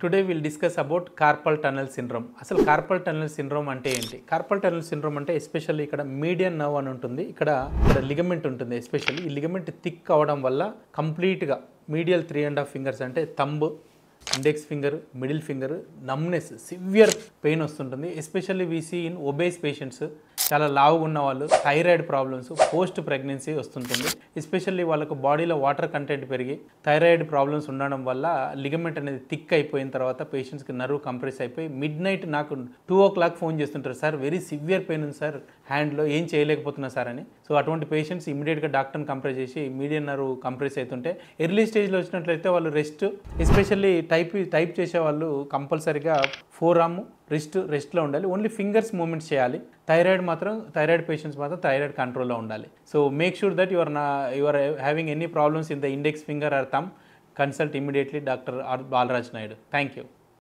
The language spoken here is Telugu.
Today will discuss about carpal tunnel syndrome. అసలు కార్పల్ టనల్ సిండ్రోమ్ అంటే ఏంటి? కార్పల్ టనల్ సిండ్రోమ్ అంటే ఎస్పెషల్లీ ఇక్కడ మీడియన్ నర్వ్ అని ఉంటుంది. ఇక్కడ లిగమెంట్ ఉంటుంది. ఎస్పెషల్లీ ఈ లిగమెంట్ థిక్ అవ్వడం వల్ల కంప్లీట్గా మీడియల్ 3.5 ఫింగర్స్ అంటే thumb, index finger, middle finger numbness, severe pain వస్తుంటుంది. Especially we see in obese patients, చాలా లావుగా ఉన్న వాళ్ళు, థైరాయిడ్ ప్రాబ్లమ్స్, పోస్ట్ ప్రెగ్నెన్సీ వస్తుంటుంది. ఎస్పెషల్లీ వాళ్ళకు బాడీలో వాటర్ కంటెంట్ పెరిగి థైరాయిడ్ ప్రాబ్లమ్స్ ఉండడం వల్ల లిగమెంట్ అనేది థిక్ అయిపోయిన తర్వాత పేషెంట్స్కి నర్వ్ కంప్రెస్ అయిపోయి మిడ్ నైట్ నాకు 2 o'clock ఫోన్ చేస్తుంటారు, సార్ వెరీ సివియర్ పెయిన్ ఉంది సార్, హ్యాండ్లో ఏం చేయలేకపోతున్నా సార్ అని. సో అటువంటి పేషెంట్స్ ఇమీడియట్గా డాక్టర్ని కంప్రెస్ చేసి మీడియన్ నర్వ్ కంప్రెస్ అవుతుంటే ఎర్లీ స్టేజ్లో వచ్చినట్లయితే వాళ్ళు రెస్ట్, ఎస్పెషల్లీ టైప్ చేసే వాళ్ళు కంపల్సరీగా ఫోర్ ఆర్మ్ రెస్ట్లో ఉండాలి. ఓన్లీ ఫింగర్స్ మూమెంట్స్ చేయాలి. థైరాయిడ్ పేషెంట్స్ మాత్రం థైరాయిడ్ కంట్రోల్లో ఉండాలి. So make sure that you are having any problems in the index finger or thumb, consult immediately Dr. Balraj Naidu. Thank you.